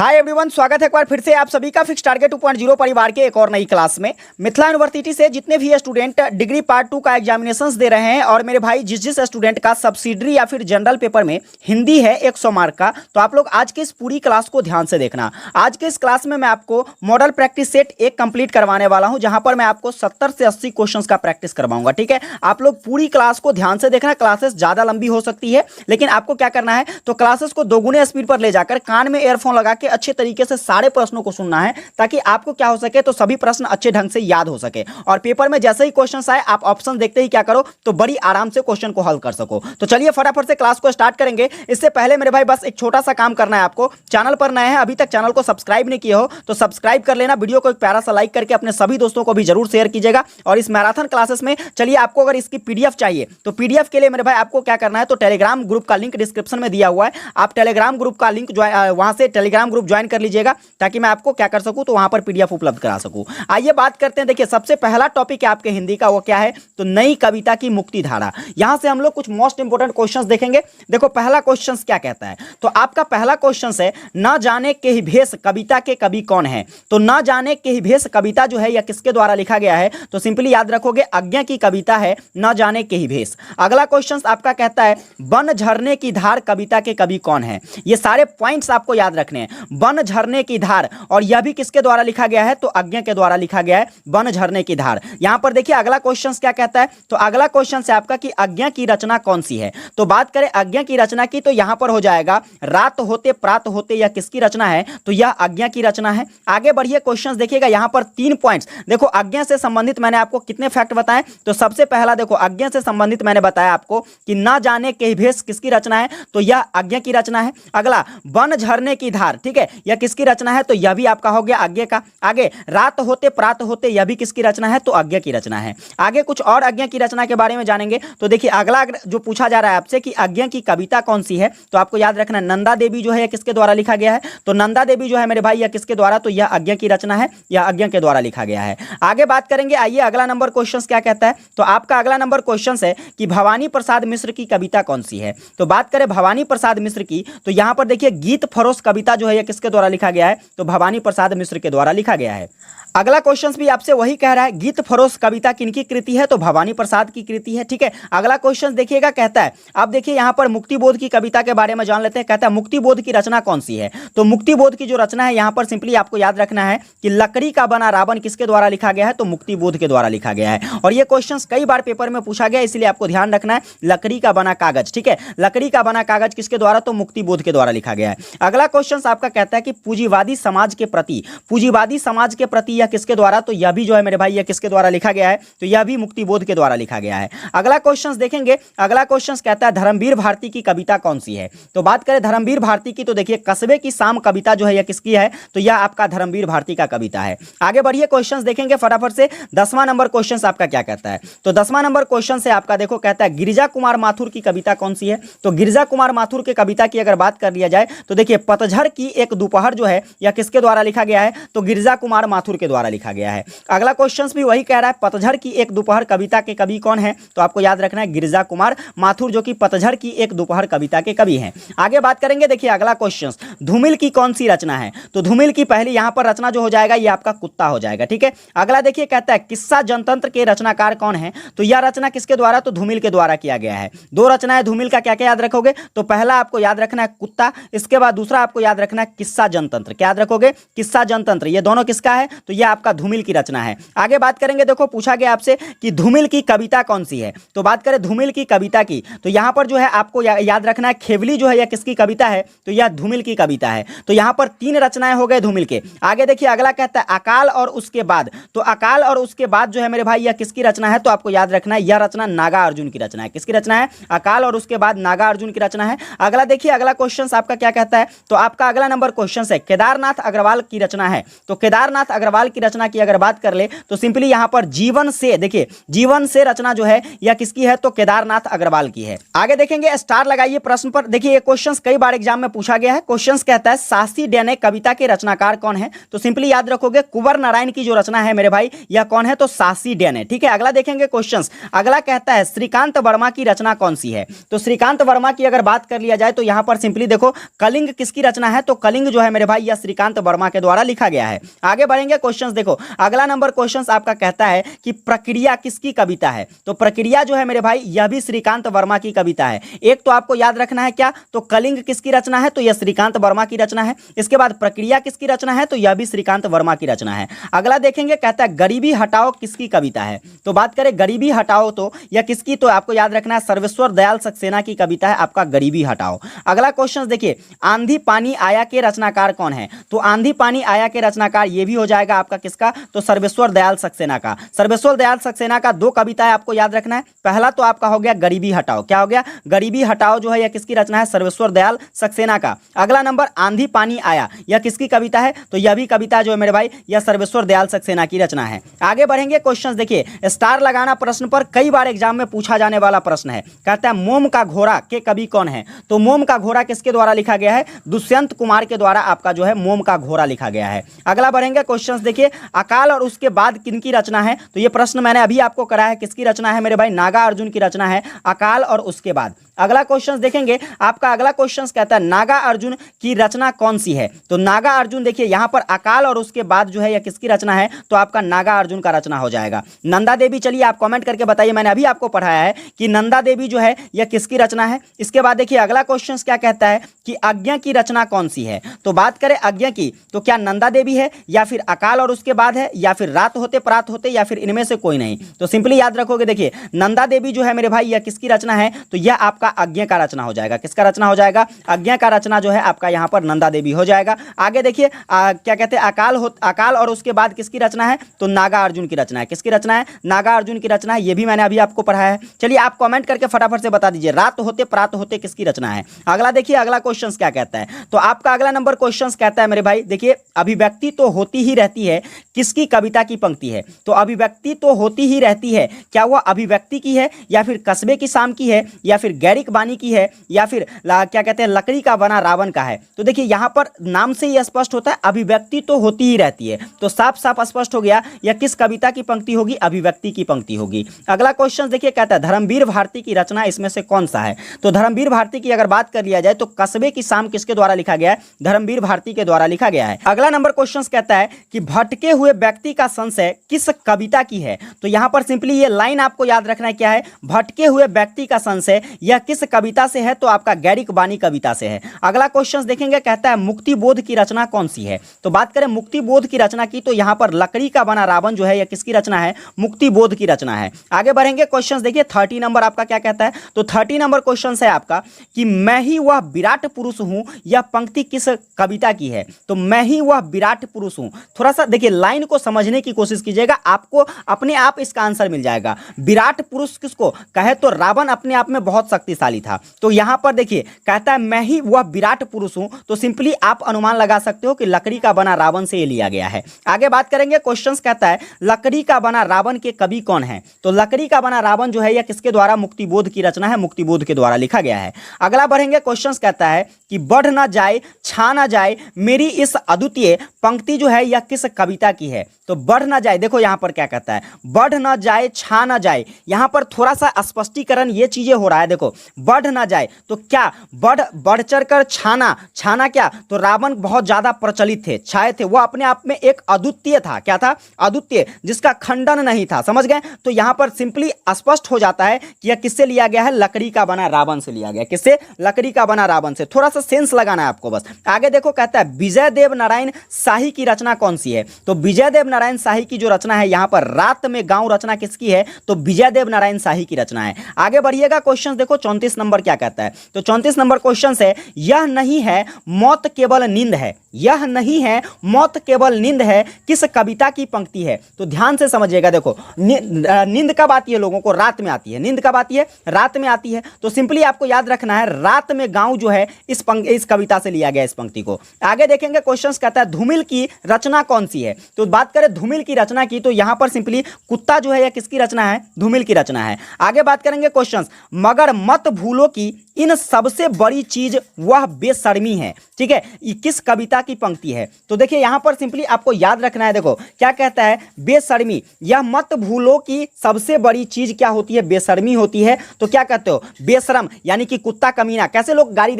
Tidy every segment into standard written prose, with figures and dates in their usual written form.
Hi everyone, स्वागत है एक बार फिर से आप सभी का फिक्स टारगेट 2.0 परिवार के एक और नई क्लास में। मिथिला यूनिवर्सिटी से जितने भी स्टूडेंट डिग्री पार्ट 2 का एग्जामिनेशंस दे रहे हैं और मेरे भाई जिस स्टूडेंट का सब्सिडरी या फिर जनरल पेपर में हिंदी है 100 मार्क का, तो आप लोग आज की इस पूरी क्लास को ध्यान से देखना। आज के इस क्लास में मैं आपको मॉडल प्रैक्टिस सेट एक कंप्लीट करवाने वाला हूं, जहां पर मैं आपको 70 से 80 क्वेश्चंस का प्रैक्टिस करवाऊंगा। ठीक है, आप लोग पूरी क्लास को ध्यान से देखना। क्लासेस ज्यादा लंबी हो सकती है, लेकिन आपको क्या करना है, तो क्लासेस को दोगुने स्पीड पर ले जाकर कान में ईयरफोन लगा के अच्छे तरीके से सारे प्रश्नों को सुनना है, ताकि आपको क्या हो सके, तो सभी प्रश्न अच्छे ढंग से याद हो सके और पेपर में जैसे ही क्वेश्चंस आए आप ऑप्शन देखते ही क्या करो, तो बड़ी आराम से क्वेश्चन को हल कर सको। तो चलिए फटाफट से क्लास को स्टार्ट करेंगे। इससे पहले मेरे भाई बस एक छोटा सा काम करना है आपको। चैनल पर नए हैं, अभी तक चैनल को सब्सक्राइब नहीं किए हो तो सब्सक्राइब कर लेना। वीडियो को एक प्यारा सा लाइक करके अपने सभी दोस्तों को भी जरूर शेयर कीजिएगा। और इस मैराथन क्लासेस में चलिए, आपको अगर इसकी पीडीएफ चाहिए तो पीडीएफ के लिए मेरे भाई आपको क्या करना है, तो टेलीग्राम ग्रुप का लिंक डिस्क्रिप्शन में दिया हुआ है। आप टेलीग्राम ग्रुप का लिंक वहां से टेलीग्राम ग्रुप ज्वाइन कर लीजिएगा, ताकि मैं आपको क्या कर सकूं, तो वहां पर पीडीएफ उपलब्ध करा सकूं। आइए बात करते हैं। देखिए, सबसे पहला टॉपिक है आपके हिंदी का, वो क्या है, तो नई कविता की मुक्ति धारा। यहां से हम लोग कुछ मोस्ट इंपोर्टेंट क्वेश्चंस देखेंगे। देखो पहला क्वेश्चन क्या कहता है, तो आपका पहला क्वेश्चन है, ना जाने के ही भेष कविता के कवि कौन है। तो ना जाने के ही भेष कविता जो है यह किसके द्वारा लिखा गया है, तो सिंपली याद रखोगे आज्ञा की कविता है ना जाने के ही भेष। अगला क्वेश्चन आपका कहता है, बन झरने की धार कविता के कवि कौन है। ये सारे पॉइंट्स आपको याद रखने हैं। बन झरने की धार, और यह भी किसके द्वारा लिखा गया है, तो आज्ञा के द्वारा लिखा गया है, बन झरने की धार। यहां पर देखिए अगला क्वेश्चन क्या कहता है, तो अगला क्वेश्चन है आपका कि आज्ञा की रचना कौन सी है। तो बात करें आज्ञा की रचना की, तो यहां पर हो जाएगा रात होते प्रात होते, यह किसकी रचना है, तो यह आज्ञा की रचना है। आगे बढ़िए, क्वेश्चंस देखिएगा, यहां पर 3 पॉइंट्स। देखो आज्ञा से संबंधित मैंने आपको कितने फैक्ट बताए, तो सबसे पहला देखो आज्ञा से संबंधित मैंने बताया आपको कि ना जाने के ही भेष किसकी रचना है, तो यह आज्ञा की रचना है। अगला बन झरने की धार, ठीक है, यह किसकी रचना है, तो यह भी आपका हो गया आज्ञा का। आगे रात होते प्रात होते, यह भी किसकी रचना है, तो आज्ञा की रचना है। आगे कुछ और आज्ञा की रचना के बारे में जानेंगे। तो देखिए अगला जो पूछा जा रहा है आपसे कि आज्ञा की कविता कौन सी है, तो आपको याद रखना नंदा देवी जो है किसके द्वारा लिखा गया है, तो नंदा देवी जो है मेरे भाई यह किसके द्वारा, तो यह आज्ञा की रचना है, यह आज्ञा के द्वारा लिखा गया है। आगे बात करेंगे। आइए अगला नंबर क्वेश्चन क्या कहता है, तो आपका अगला नंबर क्वेश्चन है कि भवानी प्रसाद मिश्र की कविता कौन सी है। तो बात करें भवानी प्रसाद मिश्र की, तो यहां पर देखिए गीत फरोश कविता जो है यह किसके द्वारा लिखा गया है, तो भवानी प्रसाद मिश्र के द्वारा लिखा गया है। अगला क्वेश्चन भी आपसे वही कह रहा है, गीत फरोश कविता किनकी कृति है, तो भवानी प्रसाद की कृति है। ठीक है, अगला क्वेश्चन देखिएगा, कहता है, अब देखिए यहां पर मुक्तिबोध की कविता के बारे में जान लेते हैं। कहता है मुक्तिबोध की रचना कौन सी है, तो मुक्तिबोध की जो रचना है यहां पर सिंपली आपको याद रखना है कि लकड़ी का बना रावण किसके द्वारा लिखा गया है, तो मुक्तिबोध के द्वारा लिखा गया है। और ये क्वेश्चन कई बार पेपर में पूछा गया, इसलिए आपको ध्यान रखना है, लकड़ी का बना कागज। ठीक है, लकड़ी का बना कागज किसके द्वारा, तो मुक्तिबोध के द्वारा लिखा गया है। अगला क्वेश्चन आपका कहता है कि पूंजीवादी समाज के प्रति, पूंजीवादी समाज के प्रति यह किसके द्वारा, तो यह भी जो है मेरे भाई यह किसके द्वारा लिखा गया है, तो यह भी मुक्तिबोध के द्वारा लिखा गया है। अगला क्वेश्चन देखेंगे। अगला क्वेश्चन कहता है धर्मवीर भारती की कविता कौन सी है। तो बात करें धर्मवीर भारती की, तो देखिए कस्बे की शाम कविता जो है यह किसकी है, तो यह आपका धर्मवीर भारती का कविता है। आगे बढ़िए, क्वेश्चन देखेंगे फटाफट से। 10वां नंबर क्वेश्चन आपका क्या कहता है, तो 10वां नंबर क्वेश्चन से आपका देखो कहता है गिरिजा कुमार माथुर की कविता कौन सी है। तो गिरिजा कुमार माथुर की कविता की अगर बात कर लिया जाए, तो देखिए पतझड़ की एक दोपहर जो है यह किसके द्वारा लिखा गया है, तो गिरिजा कुमार माथुर के द्वारा लिखा गया है। अगला क्वेश्चन भी वही कह रहा है, पतझड़ की एक दोपहर कविता के कवि कौन है, तो आपको याद रखना है गिरिजा कुमार माथुर, जो कि पतझड़ की एक दोपहर कविता के कवि हैं। आगे बात करेंगे। देखिए अगला क्वेश्चन, धूमिल की कौन सी रचना है, तो धूमिल की पहली यहां पर रचना जो हो जाएगा ये आपका कुत्ता हो जाएगा। ठीक है, अगला देखिए कहता है किस्सा जनतंत्र के रचनाकार कौन है, तो यह रचना किसके द्वारा, तो धूमिल के द्वारा किया गया है। 2 रचनाएं धूमिल का, क्या क्या याद रखोगे, तो पहला आपको याद रखना है कुत्ता, इसके बाद दूसरा आपको याद रखना है किस्सा जनतंत्र। क्या याद रखोगे, किस्सा जनतंत्र, ये दोनों किसका है, तो यह आपका धूमिल की रचना है। आगे बात करेंगे। देखो पूछा गया आपसे कि धूमिल की कविता कौन सी है, तो बात करें धूमिल की कविता की, तो यहां पर जो है आपको याद रखना है खेवली जो है यह किसकी कविता है, तो यह धूमिल की कविता है। तो यहां पर 3 रचनाएं हो गए धूमिल के। आगे देखिए अगला कहता है अकाल और उसके बाद, तो अकाल और उसके बाद जो है मेरे भाई यह किसकी रचना है, तो आपको याद रखना है यह रचना नागा अर्जुन की रचना है। किसकी रचना है, अकाल और उसके बाद नागा अर्जुन की रचना है। अगला देखिए अगला क्वेश्चन आपका क्या कहता है, तो आपका अगला नंबर क्वेश्चन है केदारनाथ अग्रवाल की रचना है। तो केदारनाथ अग्रवाल की रचना की अगर बात कर ले तो सिंपली यहां पर जीवन से, देखिए जीवन से रचना जो है यह किसकी है, तो केदारनाथ अग्रवाल की है। आगे देखेंगे, स्टार लगाइए प्रश्न पर। देखिए ये क्वेश्चंस कई बार एग्जाम में पूछा गया है। क्वेश्चंस कहता है सासी डेने कविता के रचनाकार कौन है, तो सिंपली याद रखोगे कुंवर नारायण की जो रचना है मेरे भाई यह कौन है, तो सासी डेने। ठीक है, अगला देखेंगे क्वेश्चंस। अगला कहता है श्रीकांत वर्मा की रचना कौन सी है, तो श्रीकांत वर्मा की अगर बात कर लिया जाए तो यहां पर सिंपली देखो कलिंग किसकी रचना है, तो कलिंग जो है मेरे भाई यह श्रीकांत वर्मा के द्वारा लिखा गया है। आगे बढ़ेंगे क्वेश्चंस, देखो अगला नंबर क्वेश्चंस आपका कहता है कि प्रक्रिया किसकी कविता है, तो प्रक्रिया जो है मेरे भाई यह भी श्रीकांत वर्मा की कविता है। एक तो आपको याद रखना है क्या, तो कलिंग किसकी रचना है, तो यह श्रीकांत वर्मा की रचना है। इसके बाद प्रक्रिया किसकी रचना है, तो यह भी श्रीकांत वर्मा की रचना है। अगला देखेंगे, कहता है गरीबी हटाओ किसकी कविता है, तो बात करें गरीबी हटाओ तो यह किसकी, तो आपको याद रखना है सर्वेश्वर दयाल सक्सेना की कविता है आपका गरीबी हटाओ। अगला क्वेश्चन देखिए, आंधी पानी आया के रचनाकार कौन है, तो आंधी पानी आया के रचनाकार ये भी हो जाएगा आपका किसका, तो सर्वेश्वर दयाल सक्सेना का। सर्वेश्वर दयाल सक्सेना का दो कविताएं आपको याद रखना है। पहला तो आपका हो गया गरीबी हटाओ, क्या हो गया, गरीबी हटाओ जो है यह किसकी रचना है, सर्वेश्वर दयाल सक्सेना का। अगला नंबर आंधी पानी आया, यह किसकी कविता है, तो यह भी कविता जो है मेरे भाई यह सर्वेश्वर दयाल सक्सेना की रचना है। आगे बढ़ेंगे क्वेश्चन देखिए, स्टार लगाना प्रश्न पर कई बार एग्जाम में पूछा जाने वाला प्रश्न है। कहता है मोम का घोड़ा के कवि कौन है, तो मोम का घोड़ा किसके द्वारा लिखा गया है, दुष्यंत कुमार के द्वारा आपका जो है मोम का घोड़ा लिखा गया है। अगला बढ़ेंगे क्वेश्चंस देखिए, अकाल और उसके बाद किनकी रचना है, तो ये प्रश्न मैंने अभी आपको कराया है, किसकी रचना है मेरे भाई, नागा अर्जुन की रचना है अकाल और उसके बाद। अगला क्वेश्चन देखेंगे, आपका अगला क्वेश्चन कहता है नागा अर्जुन की रचना कौन सी है, तो नागा अर्जुन देखिए यहां पर अकाल और उसके बाद जो है यह किसकी रचना है, तो आपका नागा अर्जुन का रचना हो जाएगा। नंदा देवी, चलिए आप कमेंट करके बताइए, मैंने अभी आपको पढ़ाया है कि नंदा देवी जो है यह किसकी रचना है। इसके बाद देखिए अगला क्वेश्चन क्या कहता है कि आज्ञा की रचना कौन सी है, तो बात करें आज्ञा की तो क्या नंदा देवी है या फिर अकाल और उसके बाद है या फिर रात होते प्रात होते या फिर इनमें से कोई नहीं, तो सिंपली याद रखोगे देखिए नंदा देवी जो है मेरे भाई यह किसकी रचना है, तो यह आपका आज्ञा का रचना हो जाएगा। किसका रचना हो जाएगा, आज्ञा का रचना जो है आपका यहां पर नंदा देवी हो जाएगा। आगे देखिए क्या कहते हैं अकाल और उसके बाद किसकी रचना है, तो नागा अर्जुन की रचना है। किसकी रचना है, नागा अर्जुन की रचना है, यह भी मैंने अभी आपको पढ़ाया है। चलिए आप कमेंट करके फटाफट से बता दीजिए रात होते प्रात होते किसकी रचना है। अगला देखिए अगला क्वेश्चन क्या कहता है, तो आपका अगला नंबर क्वेश्चन कहता है मेरे भाई देखिए अभिव्यक्ति तो होती ही रहती है किसकी कविता की पंक्ति है, तो अभिव्यक्ति तो होती ही रहती है, क्या वह अभिव्यक्ति की है या फिर कस्बे की शाम की है या फिर गैरिक बानी की है या फिर क्या कहते हैं लकड़ी का बना रावण का है, तो देखिए यहां पर नाम से ही स्पष्ट होता है अभिव्यक्ति तो होती ही रहती है, तो साफ साफ स्पष्ट हो गया यह किस कविता की पंक्ति होगी, अभिव्यक्ति की पंक्ति होगी। अगला क्वेश्चन देखिए कहता है धर्मवीर भारती की रचना इसमें से कौन सा है, तो धर्मवीर भारती की अगर बात कर लिया जाए तो कस्बे की शाम किसके द्वारा लिखा गया है, धर्मवीर भारती के द्वारा लिखा गया है। अगला नंबर क्वेश्चन कहता है कि भटके हुए व्यक्ति का संशय किस कविता की है, तो यहां पर सिंपली ये लाइन आपको याद रखना है क्या है, भटके हुए व्यक्ति का संशय यह किस कविता से है, तो आपका गैरिक बानी कविता से है। अगला क्वेश्चन देखेंगे कहता है मुक्ति बोध की रचना कौन सी है, तो बात करें मुक्ति बोध की रचना की तो यहां पर लकड़ी का बना रावण जो है यह किसकी रचना है, मुक्ति बोध की रचना है। आगे बढ़ेंगे क्वेश्चन देखिए 30 नंबर आपका क्या कहता है, तो 30 नंबर क्वेश्चन है आपका कि मैं ही वह विराट पुरुष हूं, यह पंक्ति किस कविता की है, तो मैं ही वह विराट पुरुष हूं। थोड़ा सा देखिए लाइन को समझने की कोशिश कीजिएगा, आपको अपने आप इसका आंसर मिल जाएगा। विराट पुरुष किसको कहे, तो रावण अपने आप में बहुत शक्तिशाली था, तो यहां पर देखिए कहता है मैं ही वह विराट पुरुष हूं, तो सिंपली आप अनुमान लगा सकते हो कि लकड़ी का बना रावण से ये लिया गया है। आगे बात करेंगे क्वेश्चंस कहता है लकड़ी का बना रावण के कवि कौन है, तो लकड़ी का बना रावण जो है यह किसके द्वारा, मुक्तिबोध की रचना है, मुक्तिबोध के द्वारा लिखा गया है। अगला बढ़ेंगे क्वेश्चंस कहता है कि बढ़ ना जाए छा ना जाए मेरी इस अद्वितीय पंक्ति जो है यह किस कविता की है, तो बढ़ ना जाए, देखो यहां पर क्या कहता है बढ़ ना जाए छा ना जाए, यहां पर थोड़ा सा स्पष्टीकरण ये चीजें हो रहा है। देखो बढ़ ना जाए तो क्या बढ़ चढ़ कर छाना क्या, तो रावण बहुत ज्यादा प्रचलित थे, छाए थे, वो अपने आप में एक अद्वितीय था, क्या था, अद्वितीय, जिसका खंडन नहीं था, समझ गए। तो यहां पर सिंपली स्पष्ट हो जाता है कि यह किससे लिया गया है, लकड़ी का बना रावण से लिया गया। किससे, लकड़ी का बना रावण से। थोड़ा सा सेंस लगाना है आपको बस। आगे देखो कहता है विजय देव नारायण शाही की रचना कौन सी है, तो विजय देव नारायण शाही की जो रचना है यहां पर रात में गांव रचना किसकी है, तो विजय देव नारायण शाही की रचना है। आगे बढ़िएगा क्वेश्चन देखो 34 नंबर क्या कहता है। तो 34 नंबर क्वेश्चन है, यह नहीं है मौत केवल नींद है, यह नहीं है मौत केवल नींद है, किस कविता की पंक्ति है। तो ध्यान से समझिएगा, देखो नींद कब आती है लोगों को, रात में आती है। नींद कब आती है, रात में आती है। तो सिंपली आपको याद रखना है रात में गाँव जो है इस कविता से लिया गया, इस पंक्ति को। आगे देखेंगे क्वेश्चन कहता है धूमिल की रचना कौन सी है। तो बात करें धूमिल की रचना की, तो यहां पर सिंपली कुत्ता जो है यह किसकी रचना है, धूमिल की रचना है। आगे बात करेंगे क्वेश्चन, मगर मत भूलो कि इन सबसे बड़ी चीज वह बेशर्मी है, ठीक है, ये किस कविता की पंक्ति है। तो देखिए यहां पर सिंपली आपको याद रखना है, देखो क्या कहता है, बेशर्मी, यह मत भूलो कि सबसे बड़ी चीज क्या होती है, बेशर्मी होती है। तो क्या कहते हो, बेशरम, यानी कि कुत्ता कमीना। कैसे लोग गाली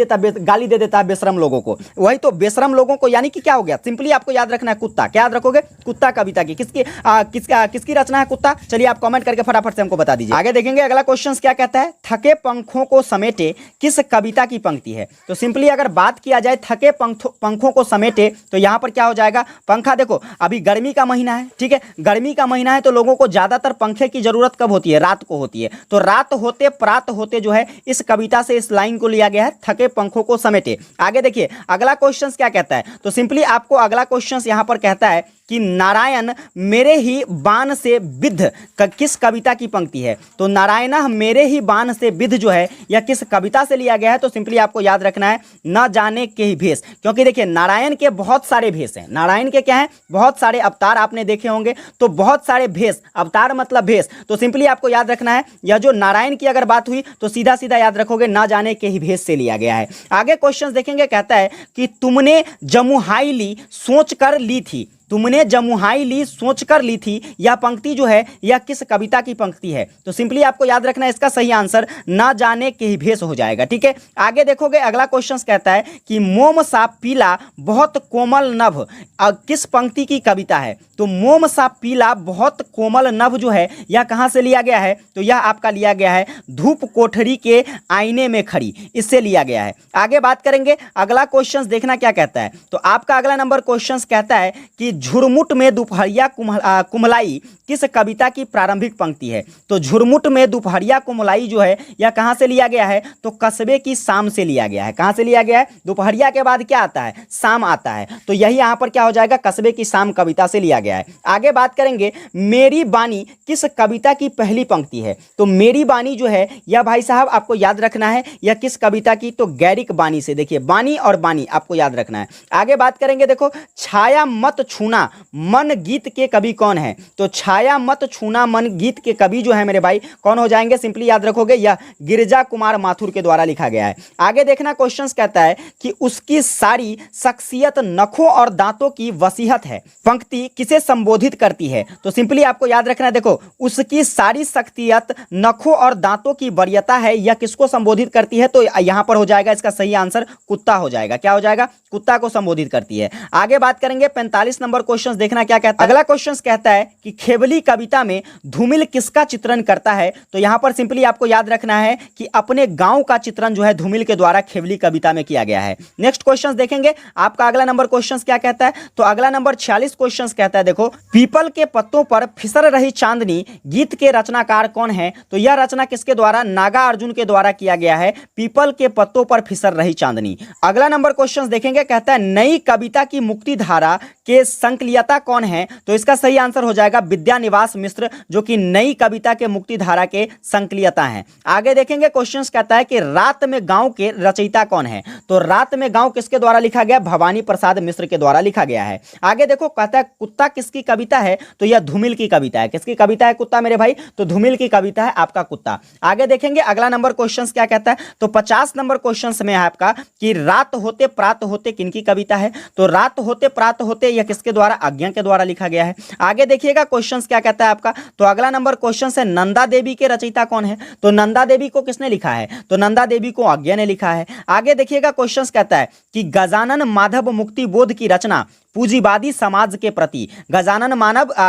दे देता है बेशरम लोगों को, वही तो बेशरम लोगों को, यानी कि क्या हो गया, सिंपली आपको याद रखना है कुत्ता। क्या याद रखोगे, कुत्ता कविता की किसकी रचना है, कुत्ता। चलिए आप कमेंट करके फटाफट से हमको बता दीजिए। आगे देखेंगे अगला क्वेश्चन क्या कहता है, थके पंखों को समेटे किस कविता की पंक्ति है। तो सिंपली अगर बात किया जाए थके पंखों को समेटे, तो यहां पर क्या हो जाएगा, पंखा। देखो अभी गर्मी का महीना है, ठीक है, गर्मी का महीना है, तो लोगों को ज्यादातर पंखे की जरूरत कब होती है, रात को होती है। तो रात होते प्रात होते जो है इस कविता से इस लाइन को लिया गया है, थके पंखों को समेटे। आगे देखिए अगला क्वेश्चन क्या कहता है। तो सिंपली आपको अगला क्वेश्चन यहां पर कहता है कि नारायण मेरे ही बाण से विद्ध किस कविता की पंक्ति है। तो नारायण मेरे ही बाण से विद्ध जो है यह किस कविता से लिया गया है। तो सिंपली आपको याद रखना है न जाने के ही भेष, क्योंकि देखिए नारायण के बहुत सारे भेष हैं। नारायण के क्या है, बहुत सारे अवतार आपने देखे होंगे, तो बहुत सारे भेष, अवतार मतलब भेष। तो सिंपली आपको याद रखना है यह जो नारायण की अगर बात हुई तो सीधा सीधा याद रखोगे न जाने के ही भेष से लिया गया है। आगे क्वेश्चन देखेंगे, कहता है कि तुमने जमुहाई ली सोच कर ली थी, तुमने जमुहाई ली सोच कर ली थी, यह पंक्ति जो है यह किस कविता की पंक्ति है। तो सिंपली आपको याद रखना है इसका सही आंसर ना जाने के ही भेष हो जाएगा, ठीक है। आगे देखोगे अगला क्वेश्चन कहता है कि मोम सा पीला बहुत कोमल नभ किस पंक्ति की कविता है। तो मोम सा पीला बहुत कोमल नभ जो है यह कहां से लिया गया है। तो यह आपका लिया गया है धूप कोठरी के आईने में खड़ी, इससे लिया गया है। आगे बात करेंगे अगला क्वेश्चन, देखना क्या कहता है। तो आपका अगला नंबर क्वेश्चन कहता है कि झुरमुट में दोपहरिया कुमलाई किस कविता की प्रारंभिक पंक्ति है। तो झुरमुट में दोपहरिया कुमलाई जो है यह कहां से लिया गया है। तो कस्बे की शाम से लिया गया है। कहां से लिया गया है, दोपहरिया के बाद क्या आता है, शाम आता है। तो यही यहां पर क्या हो जाएगा, कस्बे की शाम कविता से लिया गया है। आगे बात करेंगे मेरी बानी किस कविता की पहली पंक्ति है। तो मेरी बानी जो है यह भाई साहब आपको याद रखना है यह किस कविता की। तो गैरिक बानी से, देखिए बानी और बानी आपको याद रखना है। आगे बात करेंगे, देखो छाया मत छूना मन गीत के कवि कौन है। तो छाया मत छूना मन गीत के कवि जो है मेरे भाई कौन हो जाएंगे, सिंपली याद रखोगे यह गिरिजा कुमार माथुर के द्वारा लिखा गया है। आगे देखना क्वेश्चन कहता है कि उसकी सारी शख्सियत नखों और दांतों की वसीहत है, पंक्ति किसे संबोधित करती है। तो सिंपली आपको याद रखना है, देखो उसकी सारी शख्सियत नखों और दांतों की वरीयता है, यह किसको संबोधित करती है। तो यहां पर हो जाएगा इसका सही आंसर कुत्ता हो जाएगा। क्या हो जाएगा, कुत्ता को संबोधित करती है। आगे बात करेंगे 45 नंबर क्वेश्चन, देखना क्या कहता है। अगला क्वेश्चन कहता है कि खेवली कविता में धूमिल किसका चित्रण करता है। तो यहां पर सिंपली आपको याद रखना है कि अपने गांव का चित्रण जो है धूमिल के द्वारा खेवली कविता में किया गया है। नेक्स्ट क्वेश्चन देखेंगे, आपका अगला नंबर क्वेश्चन क्या कहता है। तो अगला नंबर 46 क्वेश्चन कहता है, देखो पीपल के पत्तों पर फिसल रही चांदनी गीत के रचनाकार कौन है। तो यह रचना किसके द्वारा, नागा अर्जुन के द्वारा किया गया है, पीपल के पत्तों पर फिसल रही चांदनी। अगला नंबर क्वेश्चन देखेंगे, कहता है नई कविता की मुक्ति धारा के संकलियता कौन है। तो इसका सही आंसर हो जाएगा विद्यानिवास मिश्र, जो कि नई कविता के मुक्ति धारा के संकलियता हैं। आगे देखेंगे क्वेश्चन कहता है कि रात में गांव के रचयिता कौन है। तो रात में गांव किसके द्वारा लिखा गया, भवानी प्रसाद मिश्र के द्वारा लिखा गया है। आगे देखो कहता है कुत्ता किसकी कविता है। तो यह धूमिल की कविता है। किसकी कविता है, कुत्ता मेरे भाई। तो धूमिल की कविता है आपका कुत्ता। आगे देखेंगे अगला नंबर क्वेश्चन क्या कहता है। तो 50 नंबर क्वेश्चन में है आपका कि रात होते प्रात होते किनकी कविता है। तो रात होते प्रात होते यह किसके द्वारा, आज्ञा के द्वारा लिखा गया है। आगे देखिएगा क्वेश्चन क्या कहता है आपका। तो अगला नंबर क्वेश्चन है नंदा देवी के रचयिता कौन है। तो नंदा देवी को किसने लिखा है। तो नंदा देवी को आज्ञा ने लिखा है। आगे देखिएगा क्वेश्चन कहता है कि गजानन माधव मुक्ति बोध की रचना पूंजीवादी समाज के प्रति, गजानन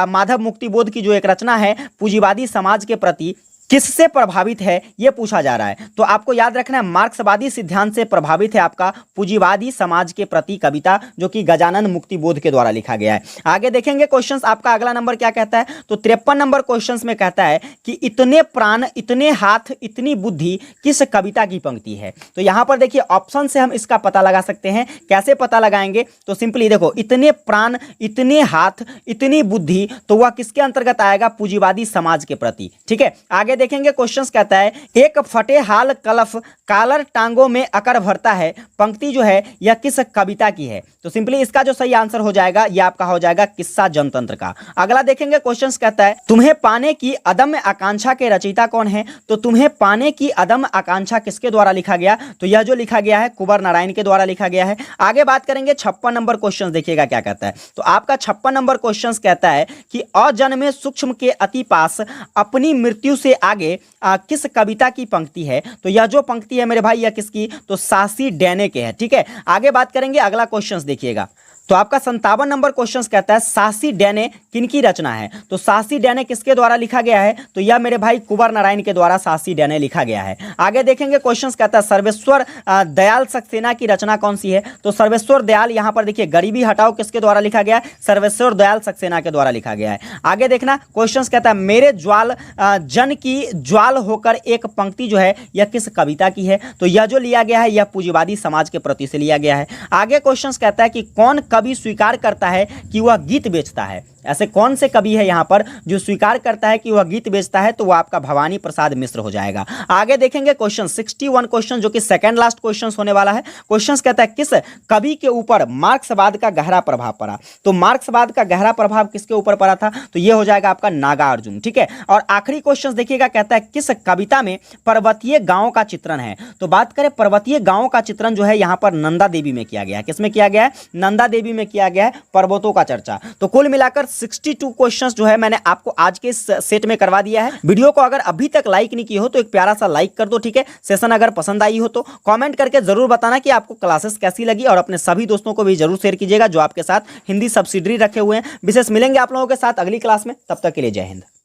माधव मुक्ति बोध की जो एक रचना है पूंजीवादी समाज के प्रति किससे प्रभावित है ये पूछा जा रहा है। तो आपको याद रखना है मार्क्सवादी सिद्धांत से प्रभावित है आपका पूंजीवादी समाज के प्रति कविता, जो कि गजानन मुक्तिबोध के द्वारा लिखा गया है। आगे देखेंगे क्वेश्चंस, आपका अगला नंबर क्या कहता है, तो 53 नंबर क्वेश्चंस में कहता है कि इतने प्राण इतने हाथ इतनी बुद्धि किस कविता की पंक्ति है। तो यहां पर देखिए ऑप्शन से हम इसका पता लगा सकते हैं। कैसे पता लगाएंगे, तो सिंपली देखो इतने प्राण इतने हाथ इतनी बुद्धि, तो वह किसके अंतर्गत आएगा, पूंजीवादी समाज के प्रति। ठीक है, आगे देखेंगे क्वेश्चंस कहता है एक फटे हाल कलफ कालर टांगों में अकर भरता है, पंक्ति जो है यह किस कविता की है। तो सिंपली इसका जो सही आंसर हो जाएगा यह आपका हो जाएगा किस्सा जनतंत्र का। अगला देखेंगे क्वेश्चंस कहता है तुम्हें पाने की अदम्य आकांक्षा के रचयिता कौन है। तो तुम्हें पाने की अदम्य आकांक्षा किसके द्वारा लिखा गया, तो यह जो लिखा गया है कुंवर नारायण के द्वारा लिखा गया है। आगे बात करेंगे 56 नंबर क्वेश्चन, देखिएगा क्या कहता है। तो आपका 56 नंबर क्वेश्चन कहता है कि अजन्मे सूक्ष्म के अति पास अपनी मृत्यु से आगे किस कविता की पंक्ति है। तो यह जो पंक्ति है मेरे भाई यह किसकी, तो सासी डैने के है। ठीक है, आगे बात करेंगे अगला क्वेश्चन देखिएगा। तो आपका 57 नंबर क्वेश्चन कहता है सासी डैने किनकी रचना है। तो सासी डैने किसके द्वारा लिखा गया है, तो यह मेरे भाई कुंवर नारायण के द्वारा सासी डैने लिखा गया है। आगे देखेंगे क्वेश्चन कहता है सर्वेश्वर दयाल सक्सेना की रचना कौन सी है। तो सर्वेश्वर दयाल, यहां पर देखिए गरीबी हटाओ किसके द्वारा लिखा गया है, सर्वेश्वर दयाल सक्सेना के द्वारा लिखा गया है। आगे देखना क्वेश्चन कहता है मेरे ज्वाल जन की ज्वाल होकर एक पंक्ति जो है यह किस कविता की है। तो यह जो लिया गया है यह पूंजीवादी समाज के प्रति से लिया गया है। आगे क्वेश्चन कहता है कि कौन कवि स्वीकार करता है कि वह गीत बेचता है। ऐसे कौन से कवि है यहां पर जो स्वीकार करता है कि वह गीत बेचता है, तो वह आपका भवानी प्रसाद मिश्र हो जाएगा। आगे देखेंगे क्वेश्चन 61 क्वेश्चन, जो कि सेकंड लास्ट क्वेश्चन होने वाला है। क्वेश्चन कहता है किस कवि के ऊपर मार्क्सवाद का गहरा प्रभाव पड़ा। तो मार्क्सवाद का गहरा प्रभाव किसके ऊपर पड़ा था, तो यह हो जाएगा आपका नागार्जुन। ठीक है, और आखिरी क्वेश्चन देखिएगा कहता है किस कविता में पर्वतीय गांव का चित्रण है। तो बात करें पर्वतीय गांव का चित्रण जो है यहां पर नंदा देवी में किया गया है। किसमें किया गया है, नंदा देवी में किया गया है पर्वतों का चर्चा। तो कुल मिलाकर 62 क्वेश्चंस जो है मैंने आपको आज के इस सेट में करवा दिया है। वीडियो को अगर अभी तक लाइक नहीं की हो तो एक प्यारा सा लाइक कर दो। ठीक है, सेशन अगर पसंद आई हो तो कमेंट करके जरूर बताना कि आपको क्लासेस कैसी लगी, और अपने सभी दोस्तों को भी जरूर शेयर कीजिएगा जो आपके साथ हिंदी सब्सिडरी रखे हुए हैं। विशेष मिलेंगे आप लोगों के साथ अगली क्लास में, तब तक के लिए जय हिंद।